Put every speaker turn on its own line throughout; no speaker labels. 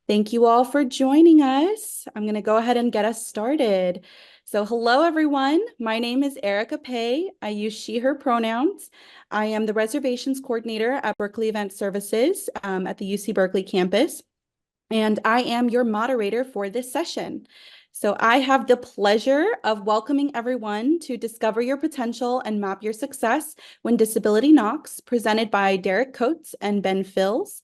Thank you all for joining us. I'm going to go ahead and get us started. So hello, everyone. My name is Erica Pei. I use she, her pronouns. I am the reservations coordinator at Berkeley Event Services at the UC Berkeley campus, and I am your moderator for this session. So I have the pleasure of welcoming everyone to Discover Your Potential and Map Your Success When Disability Knocks, presented by Derek Coates and Ben Fills.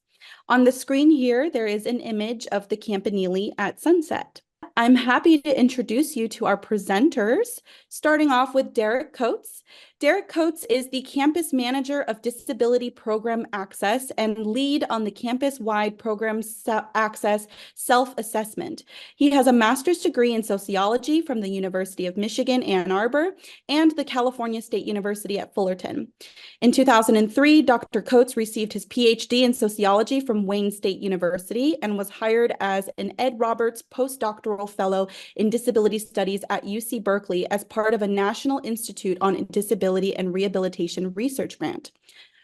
On the screen here, there is an image of the Campanile at sunset. I'm happy to introduce you to our presenters, starting off with Derek Coates. Derek Coates is the campus manager of disability program access and lead on the campus-wide program access self-assessment. He has a master's degree in sociology from the University of Michigan, Ann Arbor, and the California State University at Fullerton. In 2003, Dr. Coates received his PhD in sociology from Wayne State University and was hired as an Ed Roberts postdoctoral fellow in disability studies at UC Berkeley as part of a National Institute on Disability and Rehabilitation research grant.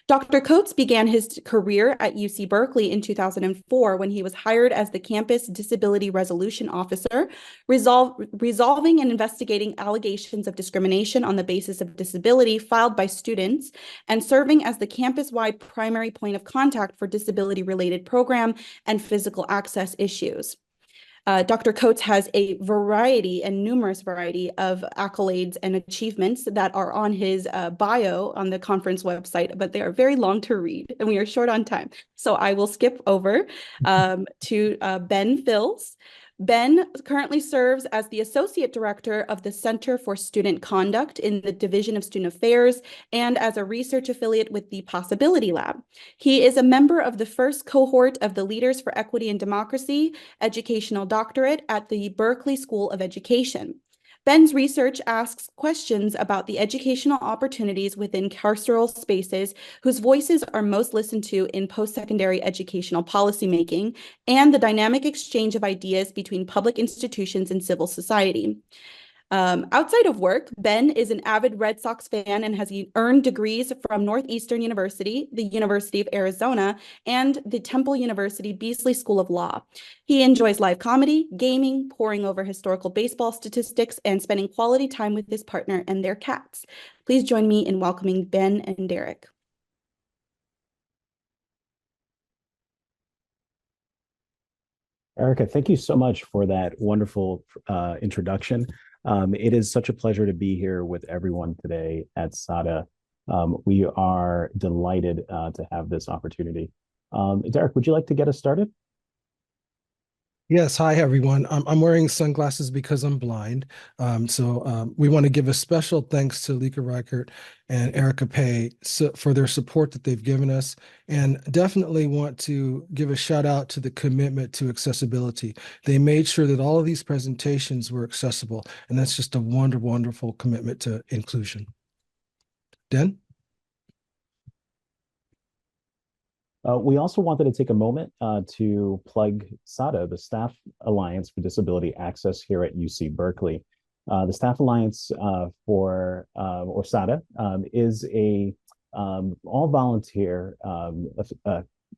Dr. Coates began his career at UC Berkeley in 2004 when he was hired as the campus disability resolution officer, resolving and investigating allegations of discrimination on the basis of disability filed by students, and serving as the campus-wide primary point of contact for disability-related program and physical access issues. Dr. Coates has a numerous variety of accolades and achievements that are on his bio on the conference website, but they are very long to read and we are short on time. So I will skip over to Ben Fills. Ben currently serves as the Associate Director of the Center for Student Conduct in the Division of Student Affairs and as a research affiliate with the Possibility Lab. He is a member of the first cohort of the Leaders for Equity and Democracy Educational Doctorate at the Berkeley School of Education. Ben's research asks questions about the educational opportunities within carceral spaces whose voices are most listened to in post-secondary educational policymaking and the dynamic exchange of ideas between public institutions and civil society. Outside of work, Ben is an avid Red Sox fan and has earned degrees from Northeastern University, the University of Arizona, and the Temple University Beasley School of Law. He enjoys live comedy, gaming, poring over historical baseball statistics, and spending quality time with his partner and their cats. Please join me in welcoming Ben and Derek.
Erica, thank you so much for that wonderful introduction. It is such a pleasure to be here with everyone today at SADA. We are delighted to have this opportunity. Derek, would you like to get us started?
Yes, hi everyone. I'm wearing sunglasses because I'm blind. We want to give a special thanks to Lika Reichert and Erica Pei for their support that they've given us, and definitely want to give a shout out to the commitment to accessibility. They made sure that all of these presentations were accessible, and that's just a wonderful, wonderful commitment to inclusion. Den?
We also wanted to take a moment to plug SADA, the Staff Alliance for Disability Access here at UC Berkeley. The Staff Alliance or SADA, is a all-volunteer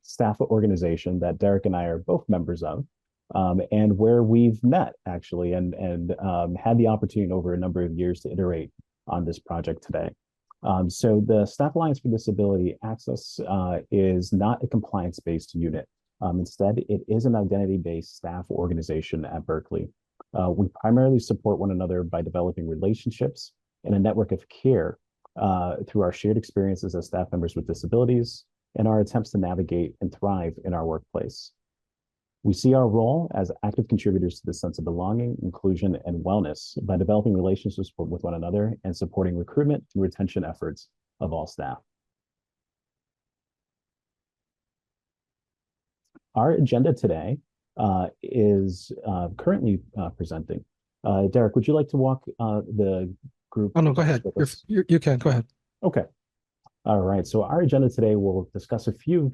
staff organization that Derek and I are both members of, and where we've met, actually, and had the opportunity over a number of years to iterate on this project today. So the Staff Alliance for Disability Access is not a compliance-based unit. Instead, it is an identity-based staff organization at Berkeley. We primarily support one another by developing relationships and a network of care through our shared experiences as staff members with disabilities and our attempts to navigate and thrive in our workplace. We see our role as active contributors to the sense of belonging, inclusion, and wellness by developing relationships with one another and supporting recruitment and retention efforts of all staff. Our agenda today is currently presenting. Derek, would you like to walk the group?
Oh, no, go ahead. You can, go ahead.
Okay. All right. So our agenda today will discuss a few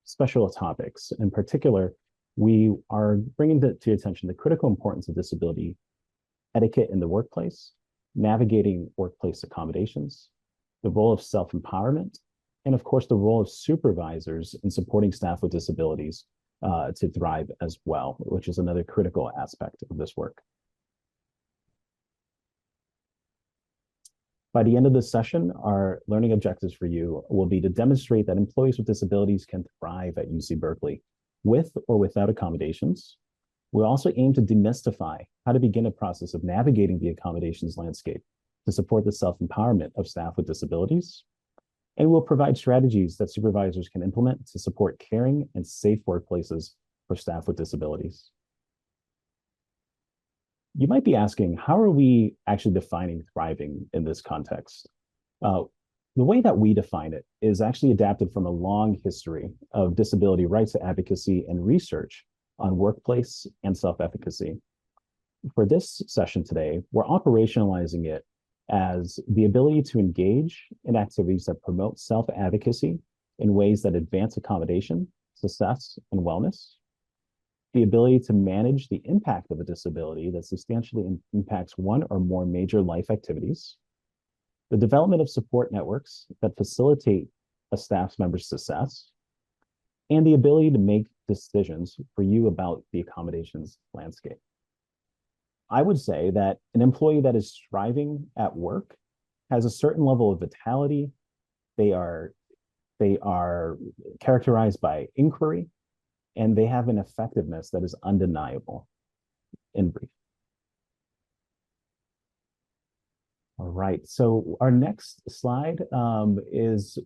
special topics. In particular, we are bringing to your attention the critical importance of disability etiquette in the workplace, navigating workplace accommodations, the role of self-empowerment, and of course, the role of supervisors in supporting staff with disabilities to thrive as well, which is another critical aspect of this work. By the end of this session, our learning objectives for you will be to demonstrate that employees with disabilities can thrive at UC Berkeley with or without accommodations. We'll also aim to demystify how to begin a process of navigating the accommodations landscape to support the self-empowerment of staff with disabilities. And we'll provide strategies that supervisors can implement to support caring and safe workplaces for staff with disabilities. You might be asking, how are we actually defining thriving in this context? The way that we define it is actually adapted from a long history of disability rights advocacy and research on workplace and self-efficacy. For this session today, we're operationalizing it as the ability to engage in activities that promote self-advocacy in ways that advance accommodation, success, and wellness, the ability to manage the impact of a disability that substantially impacts one or more major life activities, the development of support networks that facilitate a staff member's success, and the ability to make decisions for you about the accommodations landscape. I would say that an employee that is thriving at work has a certain level of vitality. They are characterized by inquiry, and they have an effectiveness that is undeniable, in brief. All right, so our next slide is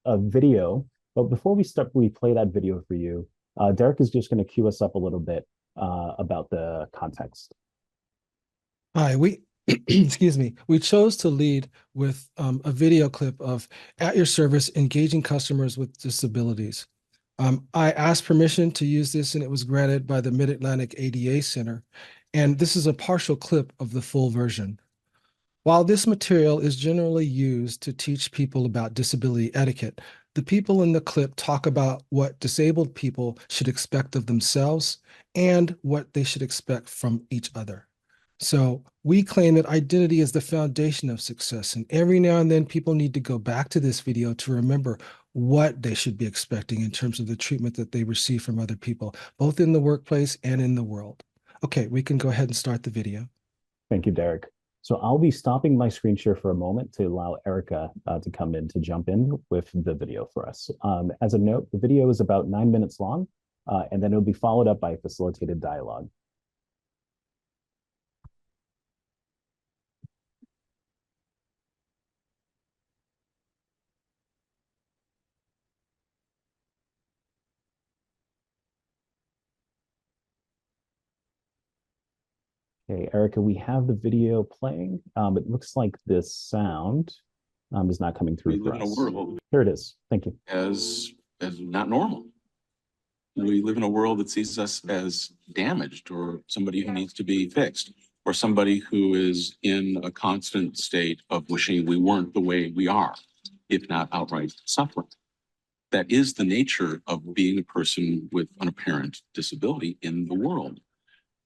a video, but before we play that video for you, Derek is just going to cue us up a little bit about the context.
Hi, excuse me, we chose to lead with a video clip of At Your Service, Engaging Customers with Disabilities. I asked permission to use this and it was granted by the Mid-Atlantic ADA Center. And this is a partial clip of the full version. While this material is generally used to teach people about disability etiquette, the people in the clip talk about what disabled people should expect of themselves and what they should expect from each other. So we claim that identity is the foundation of success. And every now and then people need to go back to this video to remember what they should be expecting in terms of the treatment that they receive from other people, both in the workplace and in the world. Okay, we can go ahead and start the video.
Thank you, Derek. So I'll be stopping my screen share for a moment to allow Erica to come in to jump in with the video for us. As a note, the video is about 9 minutes long, and then it'll be followed up by a facilitated dialogue. Okay, Erica, we have the video playing. It looks like this sound is not coming through.
We live in a world.
Here it is. Thank you.
As not normal. We live in a world that sees us as damaged or somebody who needs to be fixed or somebody who is in a constant state of wishing we weren't the way we are, if not outright suffering. That is the nature of being a person with an apparent disability in the world.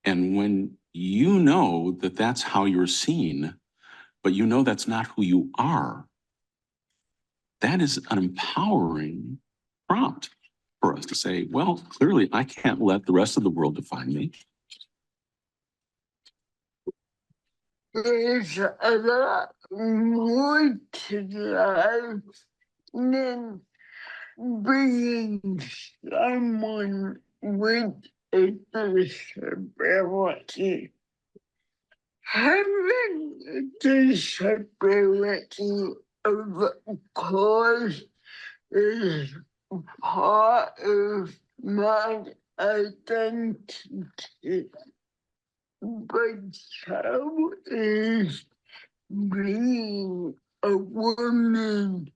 And when you know that that's how you're seen, but you know that's not who you are, that is an empowering prompt for us to say, well, clearly I can't let the rest of the world define me.
There's a lot more to life than being someone with a disability. Having a disability, of course, is part of my identity. But so is being a woman,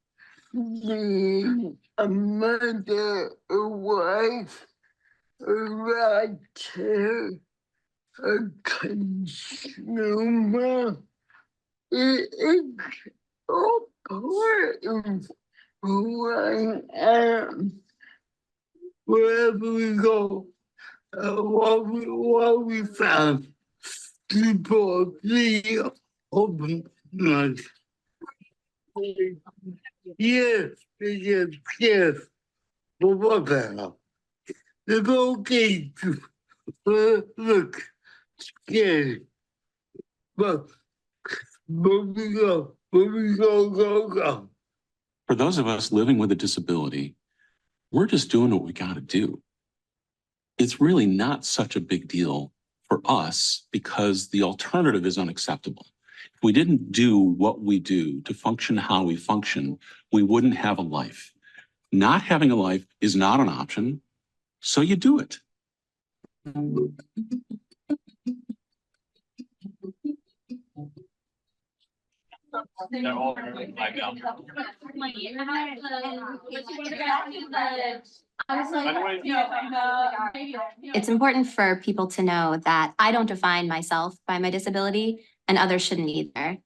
being a mother, a wife, a writer, a consumer. It's all part of who I am. Wherever we go, what we found, people feel open. Yes, yes, yes. But what the hell? It's okay to look scary. But we go.
For those of us living with a disability, we're just doing what we got to do. It's really not such a big deal for us because the alternative is unacceptable. If we didn't do what we do to function how we function, we wouldn't have a life. Not having a life is not an option, so you do it.
It's important for people to know that I don't define myself by my disability, and others shouldn't either.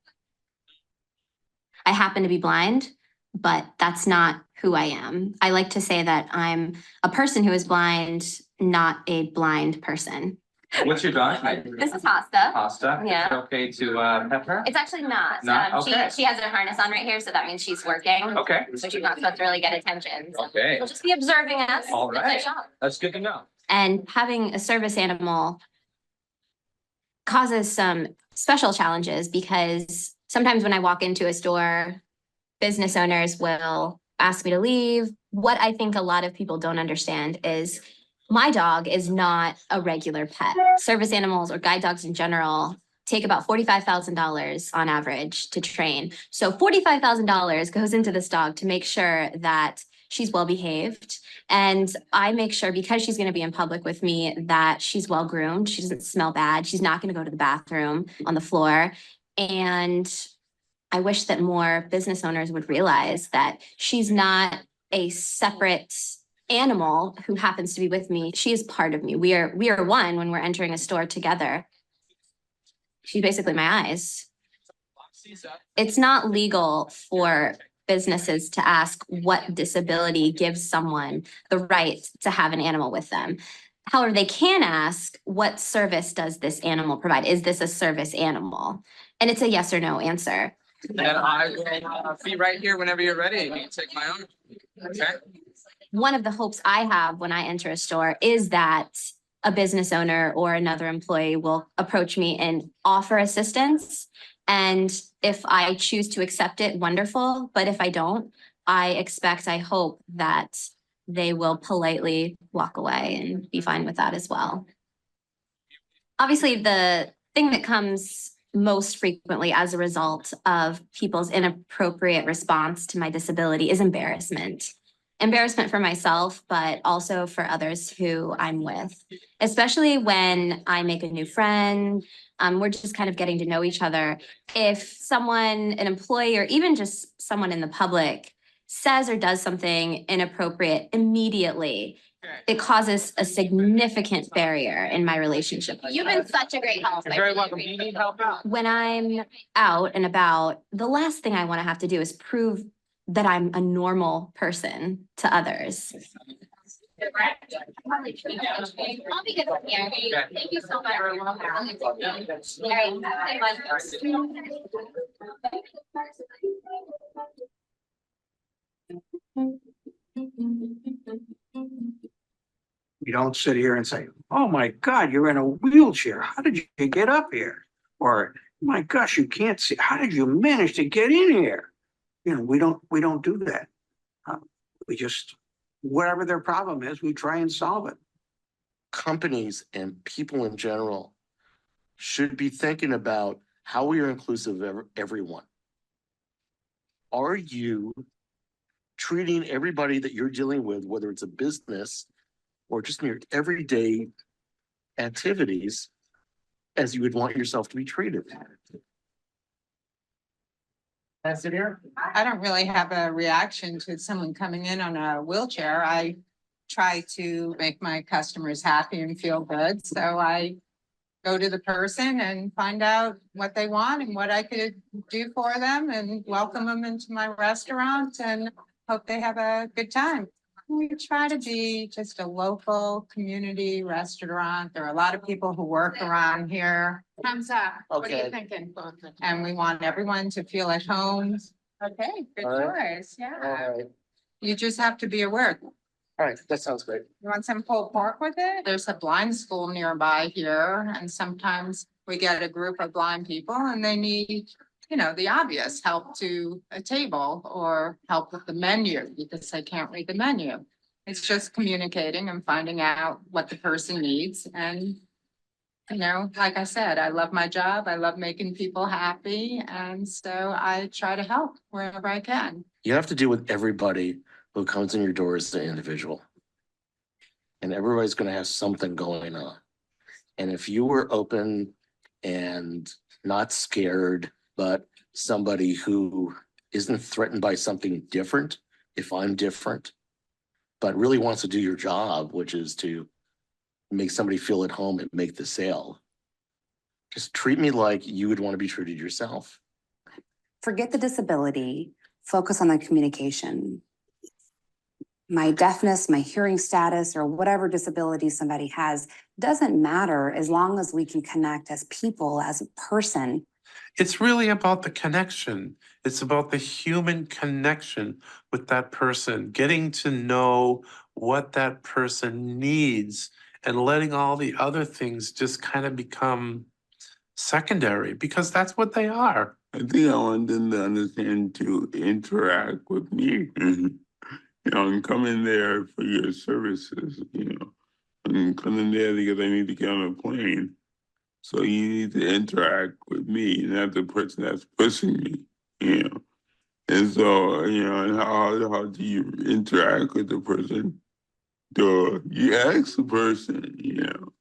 I happen to be blind, but that's not who I am. I like to say that I'm a person who is blind, not a blind person.
What's your dog's name?
This is Pasta.
Pasta?
Yeah.
Is it okay to pet her?
It's actually not.
Not? Okay.
She has her harness on right here, so that means she's working.
Okay.
So she's not supposed to really get attention. So
Okay.
she'll just be observing us.
All
It's our
right.
job.
That's good to know.
And having a service animal causes some special challenges because sometimes when I walk into a store, business owners will ask me to leave. What I think a lot of people don't understand is my dog is not a regular pet. Service animals or guide dogs in general take about $45,000 on average to train. So $45,000 goes into this dog to make sure that she's well behaved. And I make sure, because she's going to be in public with me, that she's well groomed. She doesn't smell bad. She's not going to go to the bathroom on the floor. And I wish that more business owners would realize that she's not a separate animal who happens to be with me. She is part of me. We are one when we're entering a store together. She's basically my eyes. It's not legal for businesses to ask what disability gives someone the right to have an animal with them. However, they can ask, what service does this animal provide? Is this a service animal? And it's a yes or no answer.
And I will be right here whenever you're ready. You can take my arm. Okay.
One of the hopes I have when I enter a store is that a business owner or another employee will approach me and offer assistance. And if I choose to accept it, wonderful. But if I don't, I hope that they will politely walk away and be fine with that as well. Obviously, the thing that comes most frequently as a result of people's inappropriate response to my disability is embarrassment. Embarrassment for myself, but also for others who I'm with, especially when I make a new friend. We're just kind of getting to know each other. If someone, an employee, or even just someone in the public says or does something inappropriate, immediately, it causes a significant barrier in my relationship. You've been such a great help.
You're very welcome. You need help out.
When I'm out and about, the last thing I want to have to do is prove that I'm a normal person to others. I'll be good from here. Thank you so much.
You don't sit here and say, oh my God, you're in a wheelchair. How did you get up here? Or, my gosh, you can't see. How did you manage to get in here? You know, we don't do that. We just, whatever their problem is, we try and solve it.
Companies and people in general should be thinking about how we are inclusive of everyone. Are you treating everybody that you're dealing with, whether it's a business or just in your everyday activities, as you would want yourself to be treated?
That's it here.
I don't really have a reaction to someone coming in on a wheelchair. I try to make my customers happy and feel good. So I go to the person and find out what they want and what I could do for them and welcome them into my restaurant and hope they have a good time. We try to be just a local community restaurant. There are a lot of people who work around here. Thumbs up. What are you
Okay.
thinking? And we want everyone to feel at home. Okay, good
All right.
choice, yeah.
All right.
You just have to be aware.
All right, that sounds great.
You want some pulled pork with it? There's a blind school nearby here, and sometimes we get a group of blind people and they need, you know, the obvious help to a table or help with the menu because they can't read the menu. It's just communicating and finding out what the person needs. And, you know, like I said, I love my job. I love making people happy. And so I try to help wherever I can.
You have to deal with everybody who comes in your door as an individual. And everybody's going to have something going on. And if you were open and not scared, but somebody who isn't threatened by something different, if I'm different, but really wants to do your job, which is to make somebody feel at home and make the sale, just treat me like you would want to be treated yourself.
Forget the disability, focus on the communication. My deafness, my hearing status, or whatever disability somebody has doesn't matter as long as we can connect as people, as a person.
It's really about the connection. It's about the human connection with that person, getting to know what that person needs and letting all the other things just kind of become secondary because that's what they are.
I think I want them to understand to interact with me. You know, and come in there for your services, you know, and come in there because I need to get on a plane. So you need to interact with me, not the person that's pushing me, you know. And so, you know, and how do you interact with the person? You ask the person, you know.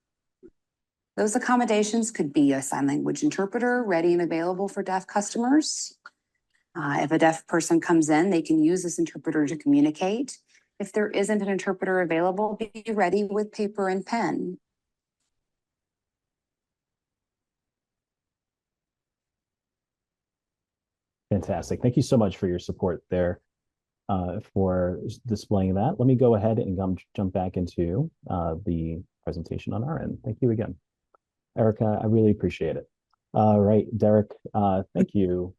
Those accommodations could be a sign language interpreter ready and available for deaf customers. If a deaf person comes in, they can use this interpreter to communicate. If there isn't an interpreter available, be ready with paper and pen.
Fantastic. Thank you so much for your support there, for displaying that. Let me go ahead and jump back into the presentation on our end. Thank you again. Erica, I really appreciate it. All right, Derek, thank you,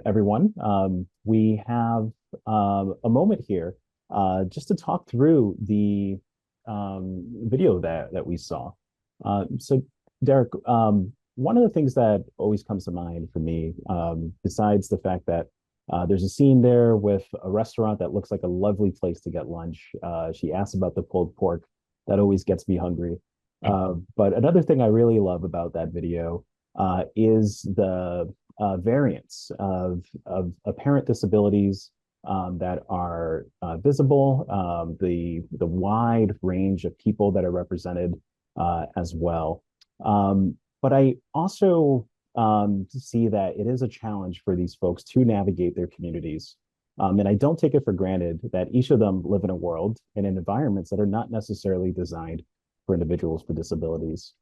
everyone. We have a moment here just to talk through the video that we saw. So, Derek, one of the things that always comes to mind for me, besides the fact that there's a scene there with a restaurant that looks like a lovely place to get lunch. She asks about the pulled pork. That always gets me hungry. But another thing I really love about that video is the variance of apparent disabilities that are visible, the wide range of people that are represented as well. But I also see that it is a challenge for these folks to navigate their communities. And I don't take it for granted that each of them live in a world and in environments that are not necessarily designed for individuals with disabilities.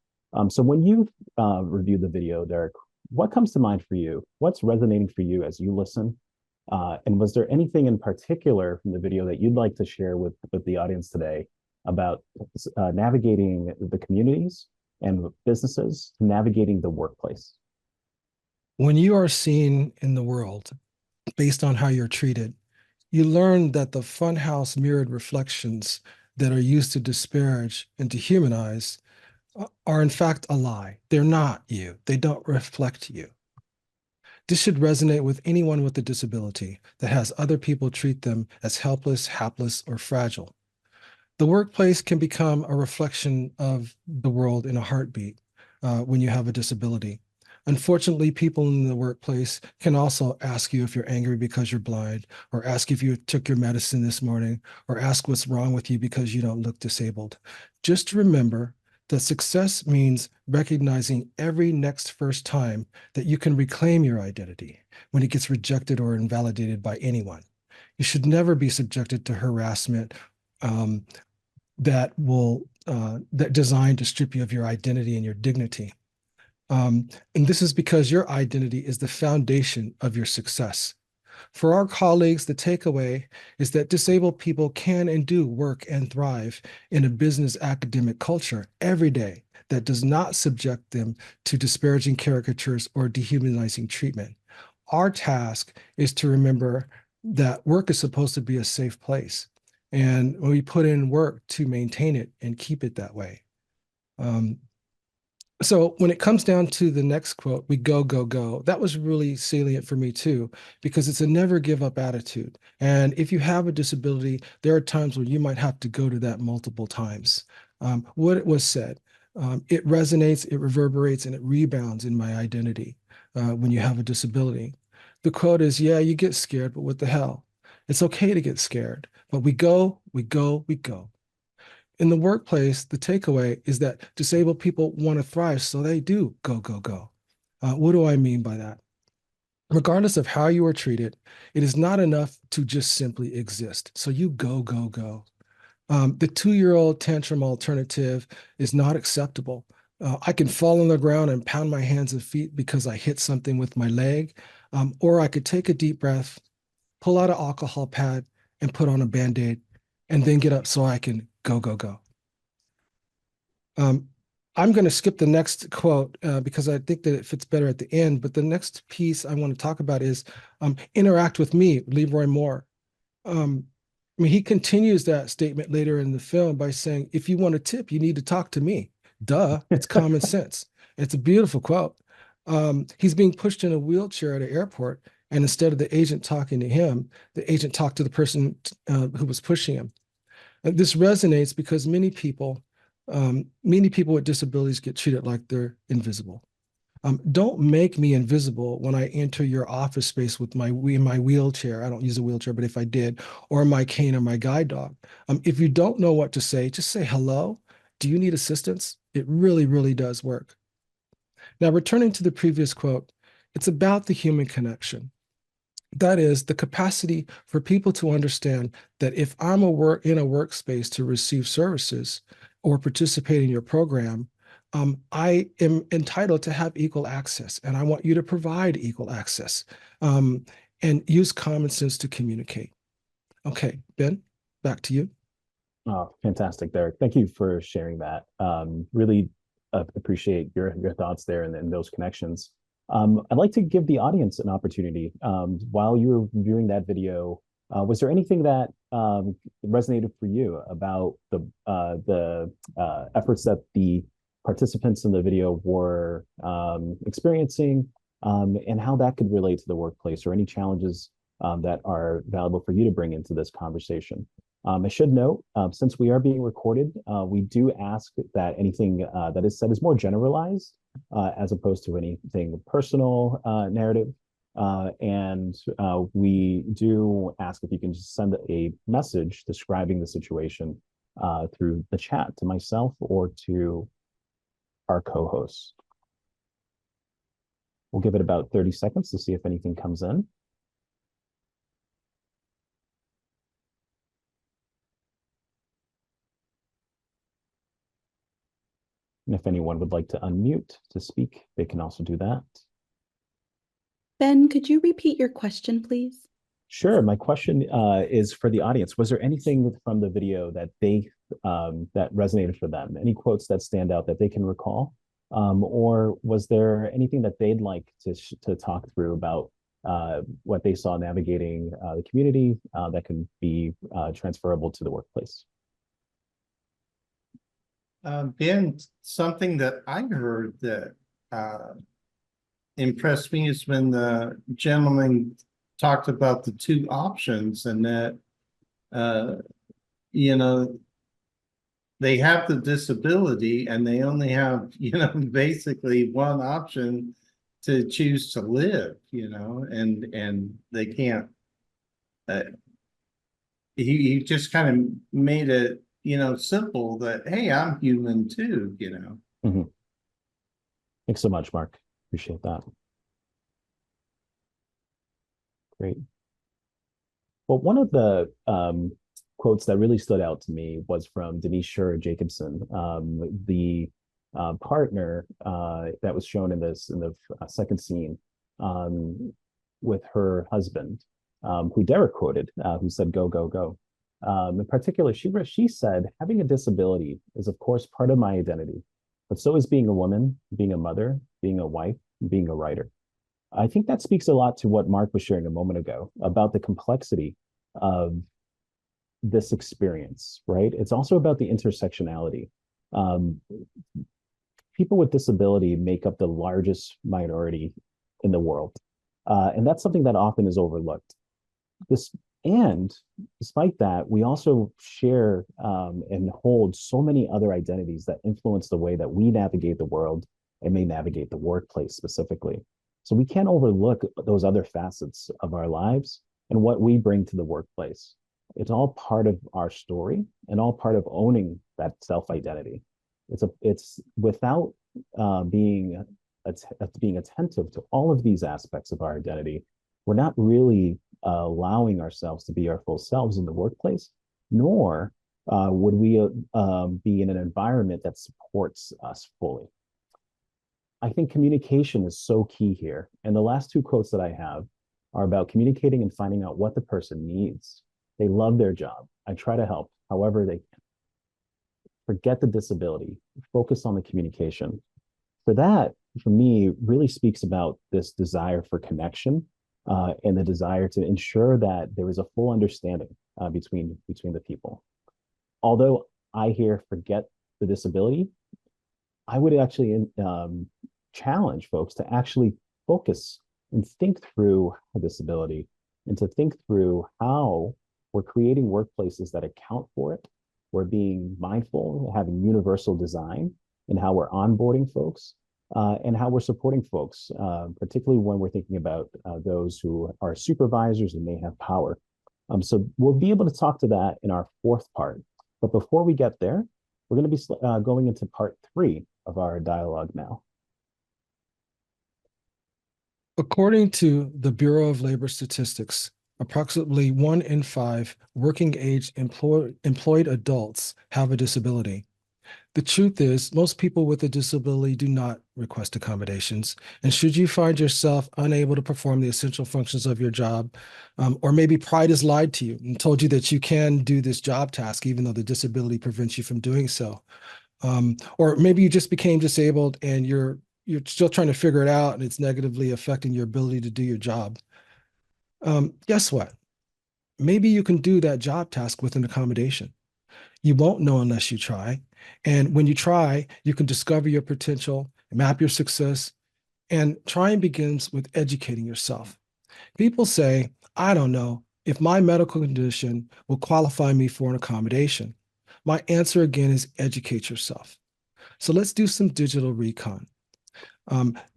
So when you review the video, Derek, what comes to mind for you? What's resonating for you as you listen? And was there anything in particular from the video that you'd like to share with the audience today about navigating the communities and businesses, navigating the workplace?
When you are seen in the world based on how you're treated, you learn that the funhouse mirrored reflections that are used to disparage and to humanize are in fact a lie. They're not you. They don't reflect you. This should resonate with anyone with a disability that has other people treat them as helpless, hapless, or fragile. The workplace can become a reflection of the world in a heartbeat when you have a disability. Unfortunately, people in the workplace can also ask you if you're angry because you're blind, or ask if you took your medicine this morning, or ask what's wrong with you because you don't look disabled. Just remember that success means recognizing every next first time that you can reclaim your identity when it gets rejected or invalidated by anyone. You should never be subjected to harassment that designed to strip you of your identity and your dignity. And this is because your identity is the foundation of your success. For our colleagues, the takeaway is that disabled people can and do work and thrive in a business academic culture every day that does not subject them to disparaging caricatures or dehumanizing treatment. Our task is to remember that work is supposed to be a safe place. And we put in work to maintain it and keep it that way. So when it comes down to the next quote, we go, go, go. That was really salient for me too, because it's a never give up attitude. And if you have a disability, there are times when you might have to go to that multiple times. What it was said, it resonates, it reverberates, and it rebounds in my identity when you have a disability. The quote is, yeah, you get scared, but what the hell? It's okay to get scared, but we go, we go, we go. In the workplace, the takeaway is that disabled people want to thrive, so they do go, go, go. What do I mean by that? Regardless of how you are treated, it is not enough to just simply exist. So you go, go, go. The 2-year-old tantrum alternative is not acceptable. I can fall on the ground and pound my hands and feet because I hit something with my leg, or I could take a deep breath, pull out an alcohol pad, and put on a Band-Aid, and then get up so I can go, go, go. I'm going to skip the next quote because I think that it fits better at the end. But the next piece I want to talk about is interact with me, Leroy Moore. I mean, he continues that statement later in the film by saying, if you want a tip, you need to talk to me. Duh, it's common sense. It's a beautiful quote. He's being pushed in a wheelchair at an airport. And instead of the agent talking to him, the agent talked to the person who was pushing him. And this resonates because many people with disabilities get treated like they're invisible. Don't make me invisible when I enter your office space with my wheelchair. I don't use a wheelchair, but if I did, or my cane or my guide dog. If you don't know what to say, just say hello. Do you need assistance? It really, really does work. Now, returning to the previous quote, it's about the human connection. That is the capacity for people to understand that if I'm in a workspace to receive services or participate in your program, I am entitled to have equal access, and I want you to provide equal access and use common sense to communicate. Okay, Ben, back to you.
Oh, fantastic, Derek. Thank you for sharing that. Really appreciate your thoughts there and those connections. I'd like to give the audience an opportunity. While you were viewing that video, was there anything that resonated for you about the efforts that the participants in the video were experiencing, and how that could relate to the workplace, or any challenges that are valuable for you to bring into this conversation? I should note, since we are being recorded, we do ask that anything that is said is more generalized, as opposed to anything personal narrative. And we do ask if you can just send a message describing the situation through the chat to myself or to our co-hosts. We'll give it about 30 seconds to see if anything comes in. And if anyone would like to unmute to speak, they can also do that.
Ben, could you repeat your question, please?
Sure. My question is for the audience. Was there anything from the video that that resonated for them? Any quotes that stand out that they can recall? Or was there anything that they'd like to talk through about what they saw navigating the community that can be transferable to the workplace?
Ben, something that I heard that impressed me is when the gentleman talked about the two options, and that you know, they have the disability and they only have, you know, basically one option to choose to live, you know, and they can't. He just kind of made it, you know, simple that, hey, I'm human too, you know.
Mm-hmm. Thanks so much, Mark. Appreciate that. Great. Well, one of the quotes that really stood out to me was from Denise Sher Jacobson, the partner that was shown in the second scene with her husband, who Derek quoted, who said, "Go, go, go." In particular, she said, "Having a disability is, of course, part of my identity, but so is being a woman, being a mother, being a wife, being a writer. I think that speaks a lot to what Mark was sharing a moment ago about the complexity of this experience, right? It's also about the intersectionality. Um, People with disability make up the largest minority in the world. And that's something that often is overlooked. This and despite that, we also share and hold so many other identities that influence the way that we navigate the world and may navigate the workplace specifically. So we can't overlook those other facets of our lives and what we bring to the workplace. It's all part of our story and all part of owning that self-identity. It's without being being attentive to all of these aspects of our identity, we're not really allowing ourselves to be our full selves in the workplace, nor would we be in an environment that supports us fully. I think communication is so key here. And the last two quotes that I have are about communicating and finding out what the person needs. They love their job. I try to help however they can. Forget the disability, focus on the communication. For that, for me, really speaks about this desire for connection and the desire to ensure that there is a full understanding between the people. Although I hear forget the disability, I would actually challenge folks to actually focus and think through a disability and to think through how we're creating workplaces that account for it. We're being mindful, having universal design, and how we're onboarding folks and how we're supporting folks, particularly when we're thinking about those who are supervisors and may have power. So we'll be able to talk to that in our fourth part. But before we get there, we're going to be going into part 3 of our dialogue now.
According to the Bureau of Labor Statistics, approximately 1 in 5 working age employed adults have a disability. The truth is, most people with a disability do not request accommodations. And should you find yourself unable to perform the essential functions of your job, or maybe pride has lied to you and told you that you can do this job task, even though the disability prevents you from doing so. Or maybe you just became disabled and you're still trying to figure it out and it's negatively affecting your ability to do your job. Guess what? Maybe you can do that job task with an accommodation. You won't know unless you try. And when you try, you can discover your potential, map your success, and trying begins with educating yourself. People say, I don't know if my medical condition will qualify me for an accommodation. My answer again is educate yourself. So let's do some digital recon.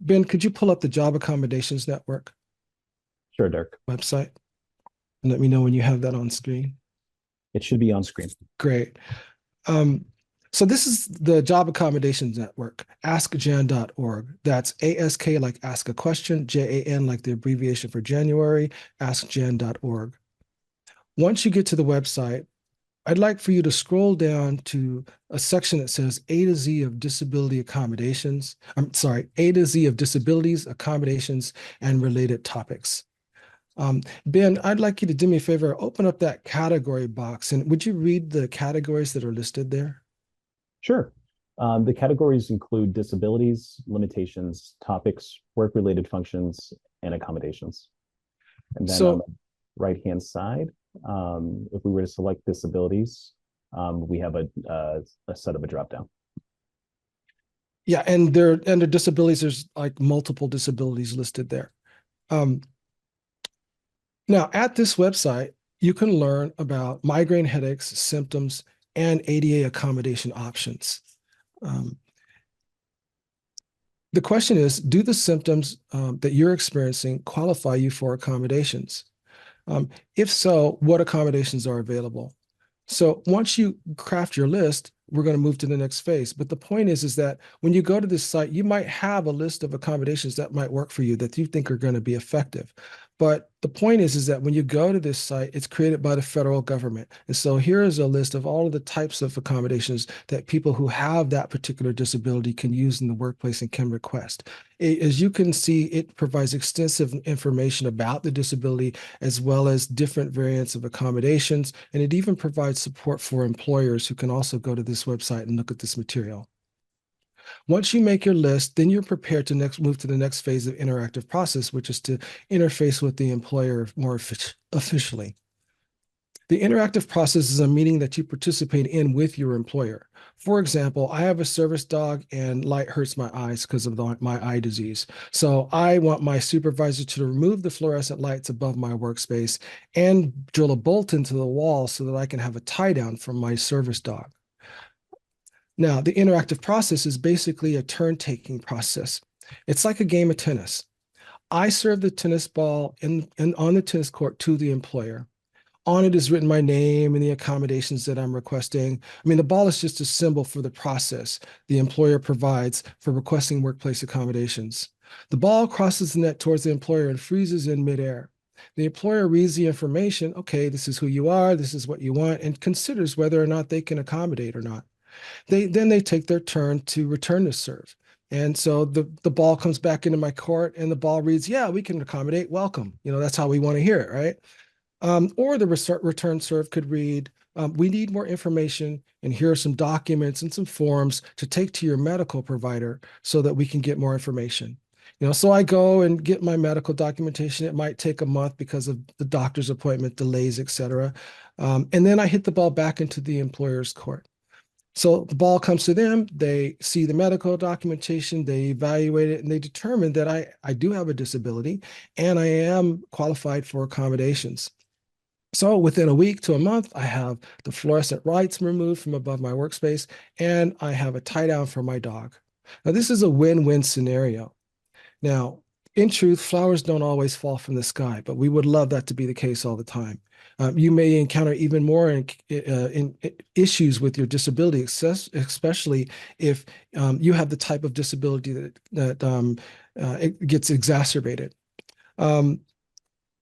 Ben, could you pull up the Job Accommodations Network?
Sure, Dirk.
Website? And let me know when you have that on screen.
It should be on screen.
Great. So this is the Job Accommodations Network, askjan.org. That's ASK like ask a question, JAN like the abbreviation for January, askjan.org. Once you get to the website, I'd like for you to scroll down to a section that says A to Z of disability accommodations. A to Z of disabilities, accommodations, and related topics. Ben, I'd like you to do me a favor, open up that category box, and would you read the categories that are listed there?
Sure. The categories include disabilities, limitations, topics, work-related functions, and accommodations. And then on the right-hand side, if we were to select disabilities, we have a set of a drop-down.
Yeah, and under disabilities, there's like multiple disabilities listed there. Now, at this website, you can learn about migraine headaches, symptoms, and ADA accommodation options. The question is, do the symptoms that you're experiencing qualify you for accommodations? If so, what accommodations are available? So once you craft your list, we're going to move to the next phase. But the point is that when you go to this site, you might have a list of accommodations that might work for you that you think are going to be effective. But the point is that when you go to this site, it's created by the federal government. And so here is a list of all of the types of accommodations that people who have that particular disability can use in the workplace and can request. As you can see, it provides extensive information about the disability as well as different variants of accommodations. And it even provides support for employers who can also go to this website and look at this material. Once you make your list, then you're prepared to move to the next phase of interactive process, which is to interface with the employer more officially. The interactive process is a meeting that you participate in with your employer. For example, I have a service dog and light hurts my eyes because of my eye disease. So I want my supervisor to remove the fluorescent lights above my workspace and drill a bolt into the wall so that I can have a tie down from my service dog. Now, the interactive process is basically a turn-taking process. It's like a game of tennis. I serve the tennis ball on the tennis court to the employer. On it is written my name and the accommodations that I'm requesting. I mean, the ball is just a symbol for the process the employer provides for requesting workplace accommodations. The ball crosses the net towards the employer and freezes in midair. The employer reads the information, okay, this is who you are, this is what you want, and considers whether or not they can accommodate or not. Then they take their turn to return the serve. And so the ball comes back into my court and the ball reads, yeah, we can accommodate, welcome. That's how we want to hear it, right? Or the return serve could read, we need more information, and here are some documents and some forms to take to your medical provider so that we can get more information. So I go and get my medical documentation. It might take a month because of the doctor's appointment delays, et cetera. And then I hit the ball back into the employer's court. So the ball comes to them, they see the medical documentation, they evaluate it, and they determine that I do have a disability and I am qualified for accommodations. So within a week to a month, I have the fluorescent lights removed from above my workspace, and I have a tie down for my dog. Now, this is a win-win scenario. Now, in truth, flowers don't always fall from the sky, but we would love that to be the case all the time. You may encounter even more in issues with your disability, especially if you have the type of disability that it gets exacerbated.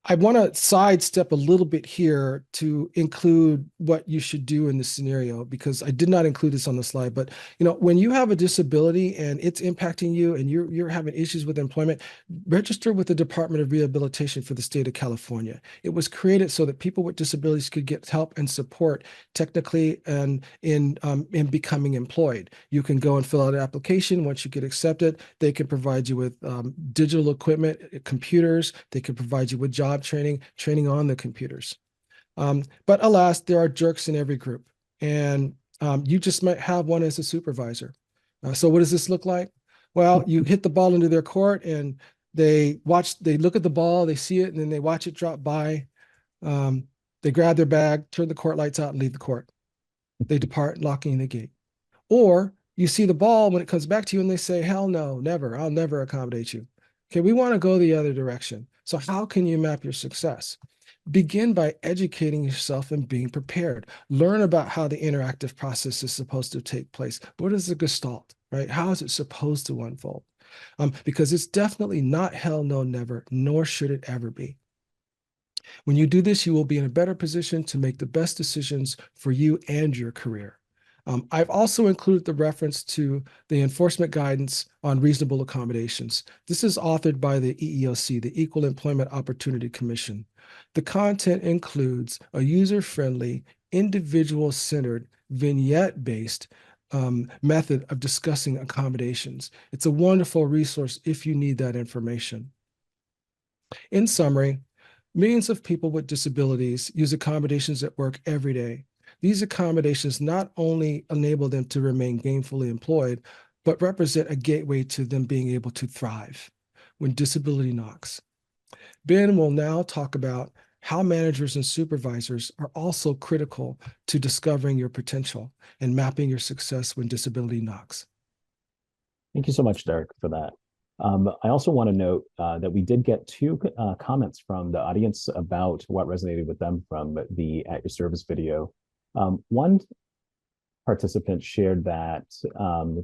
I want to sidestep a little bit here to include what you should do in this scenario, because I did not include this on the slide. But when you have a disability and it's impacting you and you're having issues with employment, register with the Department of Rehabilitation for the state of California. It was created so that people with disabilities could get help and support technically and in becoming employed. You can go and fill out an application. Once you get accepted, they can provide you with digital equipment, computers. They can provide you with job training on the computers. But alas, there are jerks in every group, and you just might have one as a supervisor. So what does this look like? Well, you hit the ball into their court and they look at the ball, they see it, and then they watch it drop by. They grab their bag, turn the court lights out, and leave the court. They depart, locking the gate. Or you see the ball when it comes back to you and they say, hell no, never, I'll never accommodate you. Okay, we want to go the other direction. So how can you map your success? Begin by educating yourself and being prepared. Learn about how the interactive process is supposed to take place. What is the gestalt, right? How is it supposed to unfold? Because it's definitely not hell no, never, nor should it ever be. When you do this, you will be in a better position to make the best decisions for you and your career. I've also included the reference to the enforcement guidance on reasonable accommodations. This is authored by the EEOC, the Equal Employment Opportunity Commission. The content includes a user-friendly, individual-centered, vignette-based method of discussing accommodations. It's a wonderful resource if you need that information. In summary, millions of people with disabilities use accommodations at work every day. These accommodations not only enable them to remain gainfully employed, but represent a gateway to them being able to thrive when disability knocks. Ben will now talk about how managers and supervisors are also critical to discovering your potential and mapping your success when disability knocks.
Thank you so much, Derek, for that. I also want to note that we did get two comments from the audience about what resonated with them from the At Your Service video. One participant shared that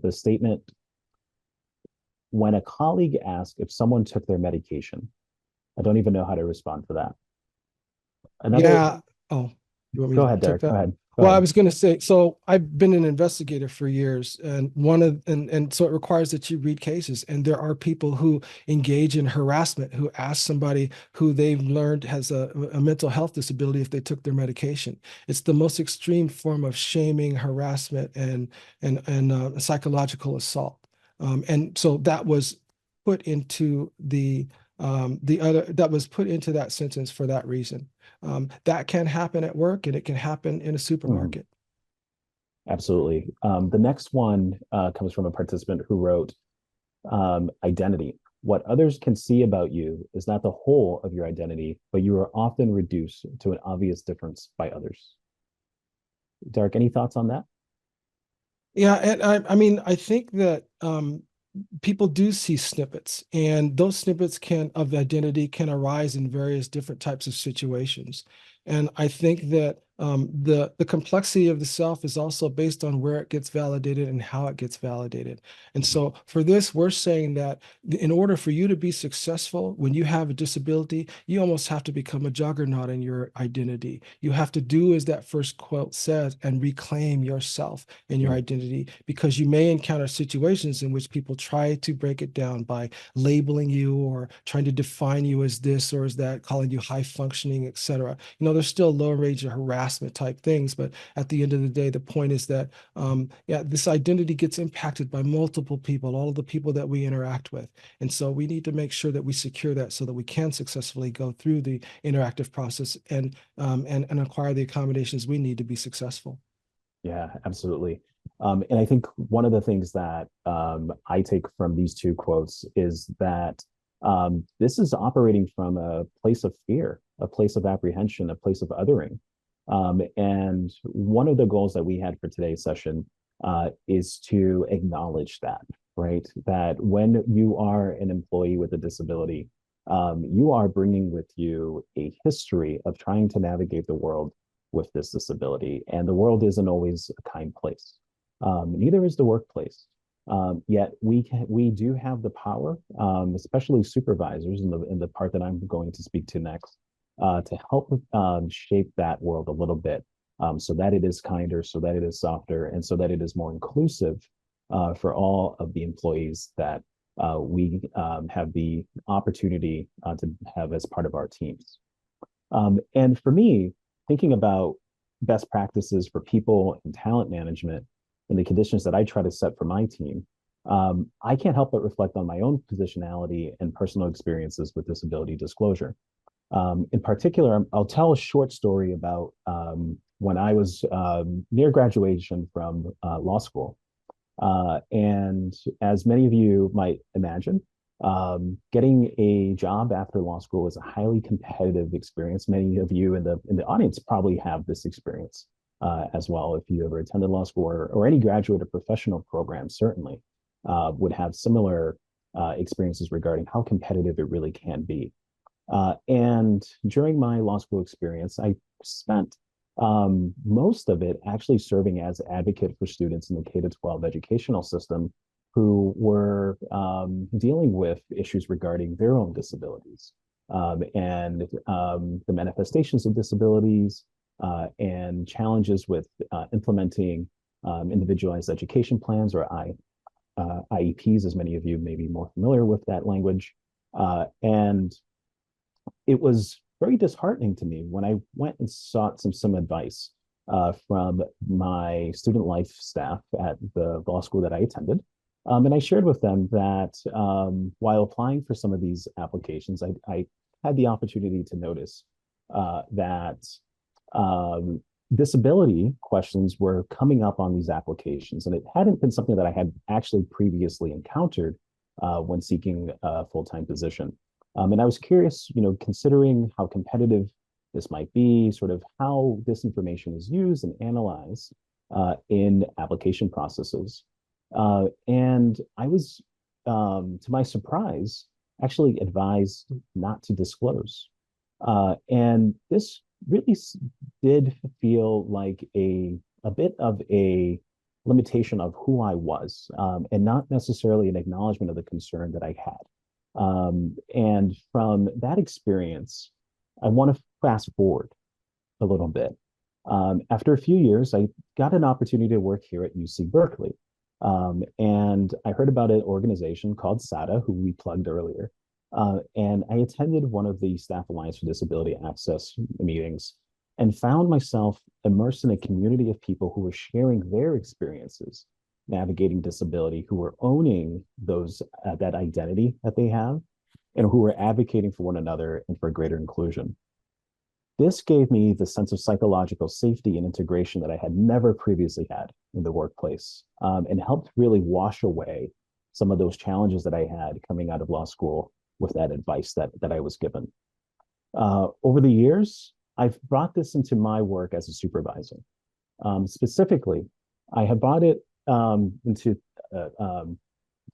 the statement, when a colleague asked if someone took their medication, I don't even know how to respond to that.
Yeah. Oh, you want me
Go
to
ahead,
take
Derek.
that?
Go ahead.
Well, I was going to say, so I've been an investigator for years, and so it requires that you read cases, and there are people who engage in harassment, who ask somebody who they've learned has a mental health disability if they took their medication. It's the most extreme form of shaming, harassment, and psychological assault. And so that was put into that was put into that sentence for that reason. That can happen at work and it can happen in a supermarket.
Absolutely. The next one comes from a participant who wrote, identity. What others can see about you is not the whole of your identity, but you are often reduced to an obvious difference by others. Derek, any thoughts on that?
Yeah, and I mean, I think that people do see snippets, and those snippets of identity can arise in various different types of situations. And I think that the complexity of the self is also based on where it gets validated and how it gets validated. And so for this, we're saying that in order for you to be successful when you have a disability, you almost have to become a juggernaut in your identity. You have to do as that first quote says and reclaim yourself and your identity, because you may encounter situations in which people try to break it down by labeling you or trying to define you as this or as that, calling you high functioning, et cetera. There's still low range of harassment type things, but at the end of the day, the point is that this identity gets impacted by multiple people, all of the people that we interact with. And so we need to make sure that we secure that so that we can successfully go through the interactive process and acquire the accommodations we need to be successful.
Yeah, absolutely. And I think one of the things that I take from these two quotes is that this is operating from a place of fear, a place of apprehension, a place of othering. And one of the goals that we had for today's session is to acknowledge that, right? That when you are an employee with a disability, you are bringing with you a history of trying to navigate the world with this disability. And the world isn't always a kind place. Neither is the workplace. Yet we do have the power, especially supervisors in the part that I'm going to speak to next, to help shape that world a little bit, so that it is kinder, so that it is softer, and so that it is more inclusive for all of the employees that we have the opportunity to have as part of our teams. And for me, thinking about best practices for people and talent management and the conditions that I try to set for my team, I can't help but reflect on my own positionality and personal experiences with disability disclosure. In particular, I'll tell a short story about when I was near graduation from law school. And as many of you might imagine, getting a job after law school is a highly competitive experience. Many of you in the audience probably have this experience as well. If you ever attended law school or any graduate or professional program, certainly would have similar experiences regarding how competitive it really can be. And during my law school experience, I spent most of it actually serving as advocate for students in the K-12 educational system who were dealing with issues regarding their own disabilities and the manifestations of disabilities and challenges with implementing individualized education plans, or IEPs, as many of you may be more familiar with that language. And it was very disheartening to me when I went and sought some advice from my student life staff at the law school that I attended. And I shared with them that while applying for some of these applications, I had the opportunity to notice that disability questions were coming up on these applications. And it hadn't been something that I had actually previously encountered when seeking a full-time position. And I was curious, considering how competitive this might be, sort of how this information is used and analyzed in application processes. And I was, to my surprise, actually advised not to disclose. And this really did feel like a bit of a limitation of who I was, and not necessarily an acknowledgement of the concern that I had. And from that experience, I want to fast forward a little bit. After a few years, I got an opportunity to work here at UC Berkeley. And I heard about an organization called SADA, who we plugged earlier. And I attended one of the Staff Alliance for Disability Access meetings and found myself immersed in a community of people who were sharing their experiences navigating disability, who are owning those that identity that they have, and who are advocating for one another and for greater inclusion. This gave me the sense of psychological safety and integration that I had never previously had in the workplace, and helped really wash away some of those challenges that I had coming out of law school with that advice that I was given. Over the years, I've brought this into my work as a supervisor. Specifically, I have brought it into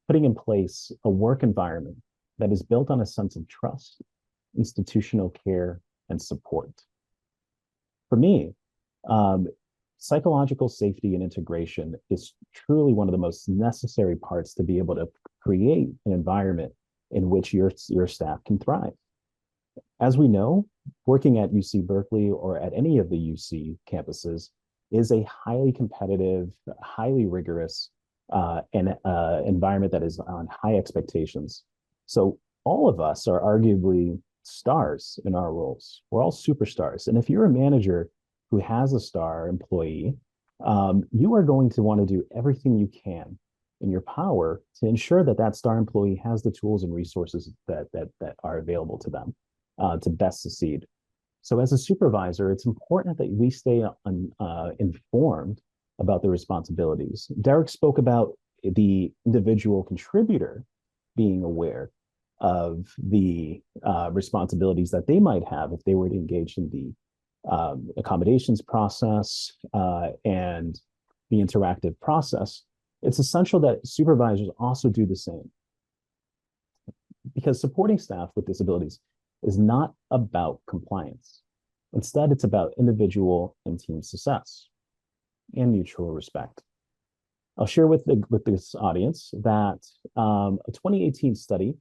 putting in place a work environment that is built on a sense of trust, institutional care, and support. For me, psychological safety and integration is truly one of the most necessary parts to be able to create an environment in which your staff can thrive. As we know, working at UC Berkeley or at any of the UC campuses is a highly competitive, highly rigorous environment that is on high expectations. So all of us are arguably stars in our roles. We're all superstars. And if you're a manager who has a star employee, you are going to want to do everything you can in your power to ensure that that star employee has the tools and resources that are available to them to best succeed. So as a supervisor, it's important that we stay informed about the responsibilities. Derek spoke about the individual contributor being aware of the responsibilities that they might have if they were to engage in the accommodations process and the interactive process. It's essential that supervisors also do the same, because supporting staff with disabilities is not about compliance. Instead, it's about individual and team success and mutual respect. I'll share with this audience that a 2018 study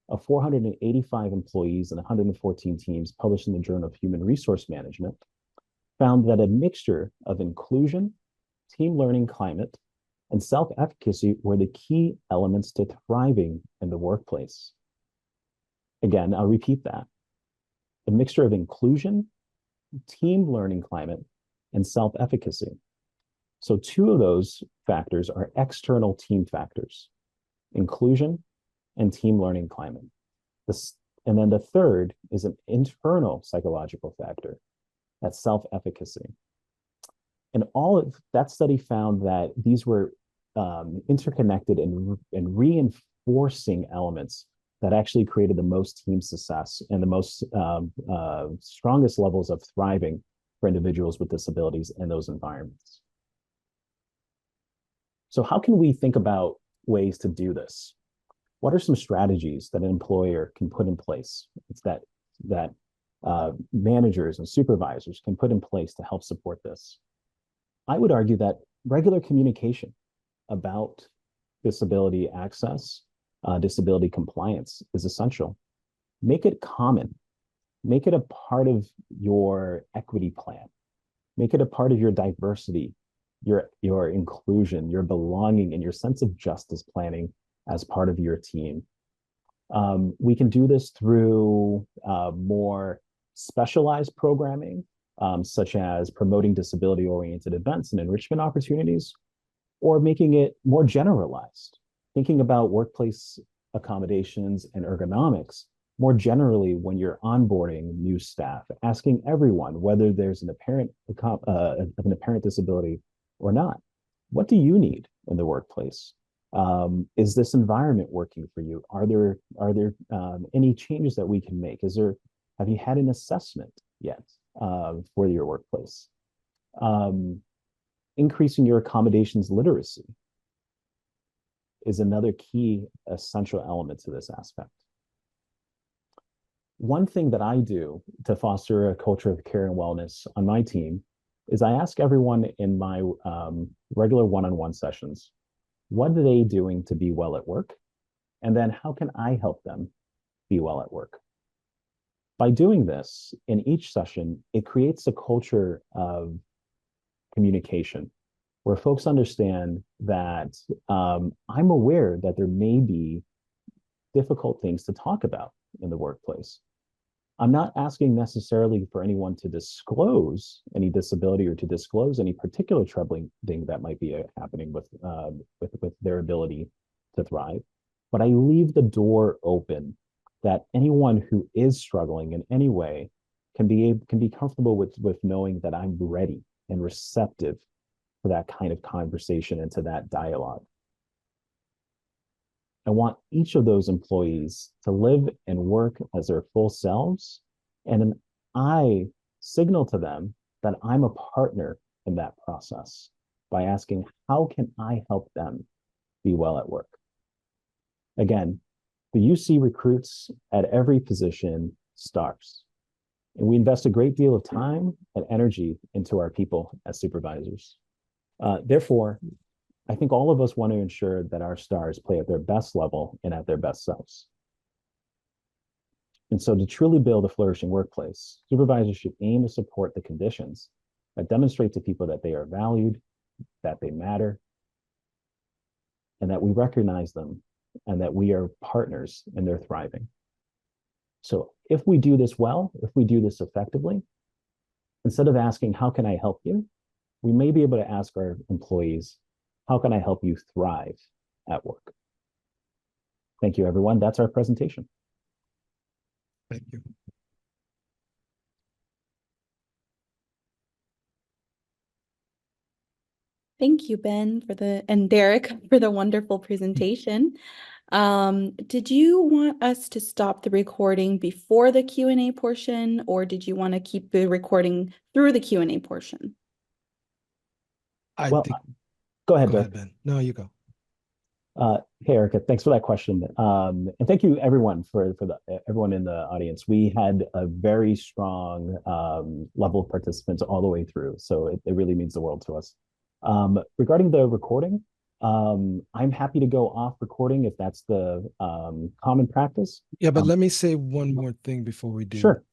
of 485 employees and 114 teams published in the Journal of Human Resource Management found that a mixture of inclusion, team learning climate, and self-efficacy were the key elements to thriving in the workplace. Again, I'll repeat that. A mixture of inclusion, team learning climate, and self-efficacy. So two of those factors are external team factors, inclusion and team learning climate. And then the third is an internal psychological factor, that's self-efficacy. And all of that study found that these were interconnected and reinforcing elements that actually created the most team success and the most strongest levels of thriving for individuals with disabilities in those environments. So how can we think about ways to do this? What are some strategies that an employer can put in place? It's that managers and supervisors can put in place to help support this. I would argue that regular communication about disability access, disability compliance is essential. Make it common. Make it a part of your equity plan. Make it a part of your diversity, your inclusion, your belonging, and your sense of justice planning as part of your team. We can do this through more specialized programming, such as promoting disability-oriented events and enrichment opportunities, or making it more generalized, thinking about workplace accommodations and ergonomics more generally when you're onboarding new staff, asking everyone whether there's an apparent disability or not. What do you need in the workplace? Is this environment working for you? Are there any changes that we can make? Have you had an assessment yet for your workplace? Increasing your accommodations literacy is another key essential element to this aspect. One thing that I do to foster a culture of care and wellness on my team is I ask everyone in my regular one-on-one sessions, what are they doing to be well at work? And then how can I help them be well at work? By doing this in each session, it creates a culture of communication where folks understand that I'm aware that there may be difficult things to talk about in the workplace. I'm not asking necessarily for anyone to disclose any disability or to disclose any particular troubling thing that might be happening with their ability to thrive, but I leave the door open that anyone who is struggling in any way can be comfortable with knowing that I'm ready and receptive to that kind of conversation and to that dialogue. I want each of those employees to live and work as their full selves. And I signal to them that I'm a partner in that process by asking, how can I help them be well at work? Again, the UC recruits at every position stars. And we invest a great deal of time and energy into our people as supervisors. Therefore, I think all of us want to ensure that our stars play at their best level and at their best selves. And so to truly build a flourishing workplace, supervisors should aim to support the conditions that demonstrate to people that they are valued, that they matter, and that we recognize them, and that we are partners in their thriving. So if we do this well, if we do this effectively, instead of asking, how can I help you? We may be able to ask our employees, how can I help you thrive at work? Thank you, everyone. That's our presentation.
Thank you.
Thank you, Ben, and Derek for the wonderful presentation. Did you want us to stop the recording before the Q&A portion, or did you want to keep the recording through the Q&A portion?
Go ahead,
Go ahead, Ben. No, you go.
Hey, Erica, thanks for that question. And thank you, everyone, for everyone in the audience. We had a very strong level of participants all the way through, so it really means the world to us. Regarding the recording, I'm happy to go off recording if that's the common practice.
Yeah, but let me say one more thing before we do.
Sure.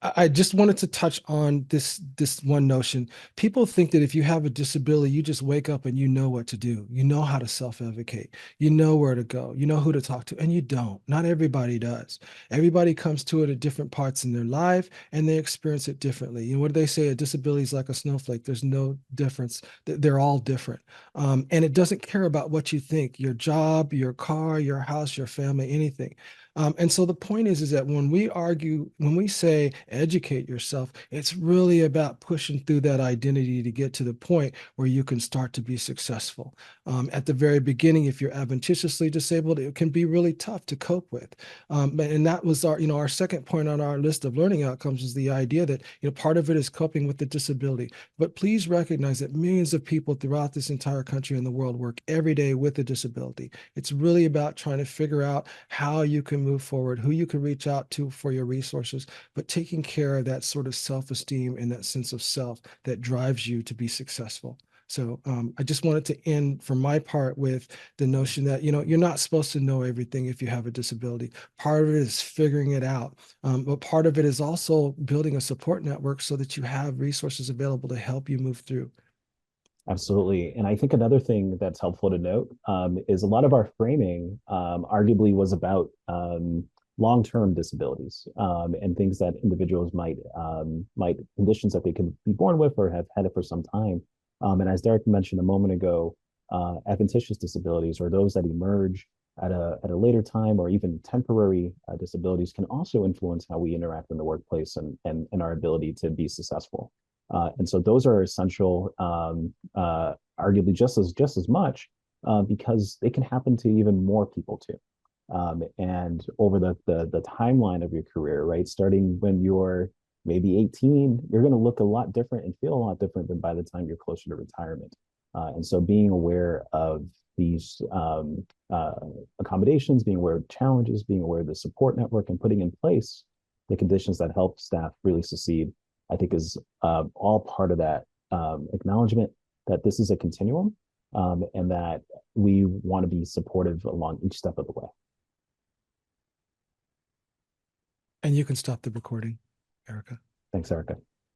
I just wanted to touch on this one notion. People think that if you have a disability, you just wake up and you know what to do. You know how to self-advocate. You know where to go. You know who to talk to, and you don't. Not everybody does. Everybody comes to it at different parts in their life, and they experience it differently. You know, what do they say? A disability is like a snowflake. There's no difference. They're all different. And it doesn't care about what you think, your job, your car, your house, your family, anything. And so the point is that when we say educate yourself, it's really about pushing through that identity to get to the point where you can start to be successful. At the very beginning, if you're adventitiously disabled, it can be really tough to cope with. And that was our second point on our list of learning outcomes, is the idea that part of it is coping with the disability. But please recognize that millions of people throughout this entire country and the world work every day with a disability. It's really about trying to figure out how you can move forward, who you can reach out to for your resources, but taking care of that sort of self-esteem and that sense of self that drives you to be successful. So I just wanted to end for my part with the notion that, you're not supposed to know everything if you have a disability. Part of it is figuring it out, but part of it is also building a support network so that you have resources available to help you move through.
Absolutely. And I think another thing that's helpful to note is a lot of our framing arguably was about long-term disabilities and things that individuals might conditions that they could be born with or have had it for some time. And as Derek mentioned a moment ago, adventitious disabilities, or those that emerge at a later time, or even temporary disabilities, can also influence how we interact in the workplace and our ability to be successful. And so those are essential, arguably just as much, because they can happen to even more people too. And over the timeline of your career, right, starting when you're maybe 18, you're going to look a lot different and feel a lot different than by the time you're closer to retirement. And so being aware of these accommodations, being aware of challenges, being aware of the support network, and putting in place the conditions that help staff really succeed, I think is all part of that acknowledgement that this is a continuum, and that we want to be supportive along each step of the way.
And you can stop the recording, Erica.
Thanks, Erica.